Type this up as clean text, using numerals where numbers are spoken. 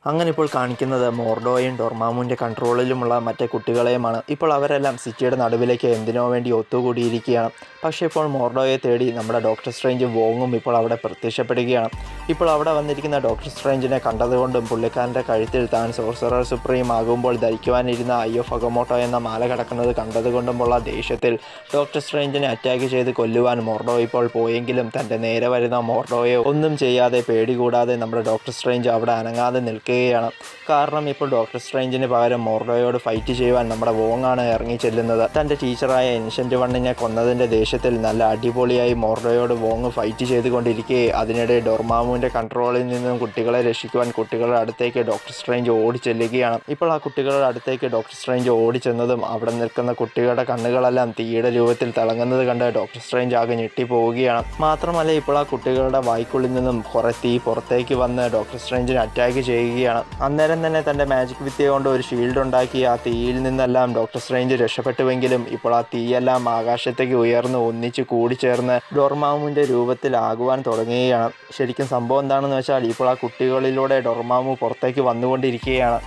അങ്ങനെ ഇപ്പോൾ കാണിക്കുന്നത് മോർഡോയും ഡോർമാമുവിൻ്റെ കൺട്രോളിലുമുള്ള മറ്റേ കുട്ടികളെയുമാണ്. ഇപ്പോൾ അവരെല്ലാം സിറ്റിയുടെ നടുവിലേക്ക് എന്തിനോ വേണ്ടി ഒത്തുകൂടിയിരിക്കുകയാണ്. പക്ഷേ ഇപ്പോൾ മോർഡോയെ തേടി നമ്മുടെ ഡോക്ടർ സ്ട്രേഞ്ചും വോങ്ങും ഇപ്പോൾ അവിടെ പ്രത്യക്ഷപ്പെടുകയാണ്. ഇപ്പോൾ അവിടെ വന്നിരിക്കുന്ന ഡോക്ടർ സ്ട്രേഞ്ചിനെ കണ്ടതുകൊണ്ടും പുള്ളിക്കാരൻ്റെ കഴുത്തിൽ താൻ സോർസറർ സുപ്രീം ആകുമ്പോൾ ധരിക്കുവാനിരുന്ന ഐ ഓഫ് അഗമോട്ടോ എന്ന മാല കിടക്കുന്നത് കണ്ടതുകൊണ്ടുമുള്ള ദേഷ്യത്തിൽ ഡോക്ടർ സ്ട്രേഞ്ചിനെ അറ്റാക്ക് ചെയ്ത് കൊല്ലുവാൻ മോർഡോ ഇപ്പോൾ പോയെങ്കിലും തൻ്റെ നേരെ വരുന്ന മോർഡോയെ ഒന്നും ചെയ്യാതെ പേടി കൂടാതെ നമ്മുടെ ഡോക്ടർ സ്ട്രേഞ്ച് അവിടെ അനങ്ങാതെ നിൽക്കുകയാണ്. കാരണം ഇപ്പോൾ ഡോക്ടർ സ്ട്രേഞ്ചിന് പകരം മോർഡോയോട് ഫൈറ്റ് ചെയ്യുവാൻ നമ്മുടെ വോങ്ങാണ് ഇറങ്ങി ചെല്ലുന്നത്. തൻ്റെ ടീച്ചറായ ഏൻഷ്യൻ്റ് വണ്ണിനെ കൊന്നതിൻ്റെ ദേഷ്യത്തിൽ നല്ല അടിപൊളിയായി മോർഡോയോട് വോങ് ഫൈറ്റ് ചെയ്തുകൊണ്ടിരിക്കെ അതിനിടെ ഡോർമാമുവിൻ്റെ കൺട്രോളിൽ നിന്നും കുട്ടികളെ രക്ഷിക്കുവാൻ കുട്ടികളുടെ അടുത്തേക്ക് ഡോക്ടർ സ്ട്രേഞ്ച് ഓടിച്ചെല്ലുകയാണ്. ഇപ്പോൾ ആ കുട്ടികളുടെ അടുത്തേക്ക് ഡോക്ടർ സ്ട്രേഞ്ച് ഓടിച്ചെന്നതും അവിടെ നിൽക്കുന്ന കുട്ടികളുടെ കണ്ണുകളെല്ലാം തീയുടെ രൂപത്തിൽ തിളങ്ങുന്നത് കണ്ട് ഡോക്ടർ സ്ട്രേഞ്ച് ആകെ ഞെട്ടിപ്പോവുകയാണ്. മാത്രമല്ല ഇപ്പോൾ ആ കുട്ടികളുടെ വായ്ക്കുള്ളിൽ നിന്നും കുറേ തീ പുറത്തേക്ക് വന്ന് ഡോക്ടർ സ്ട്രേഞ്ചിനെ അറ്റാക്ക് ചെയ്യുകയാണ്. അന്നേരം തന്നെ തൻ്റെ മാജിക് വിദ്യ കൊണ്ട് ഒരു ഷീൽഡ് ഉണ്ടാക്കി ആ തീയിൽ നിന്നെല്ലാം ഡോക്ടർ സ്ട്രേഞ്ച് രക്ഷപ്പെട്ടുവെങ്കിലും ഇപ്പോൾ ആ തീയെല്ലാം ആകാശത്തേക്ക് ഉയർന്ന് ഒന്നിച്ച് കൂടിച്ചേർന്ന് ഡോർമാമുവിൻ്റെ രൂപത്തിലാകുവാൻ തുടങ്ങുകയാണ്. ശരിക്കും സംഭവം എന്താണെന്ന് വെച്ചാൽ ഇപ്പോൾ ആ കുട്ടികളിലൂടെ ഡോർമാമു പുറത്തേക്ക് വന്നുകൊണ്ടിരിക്കുകയാണ്.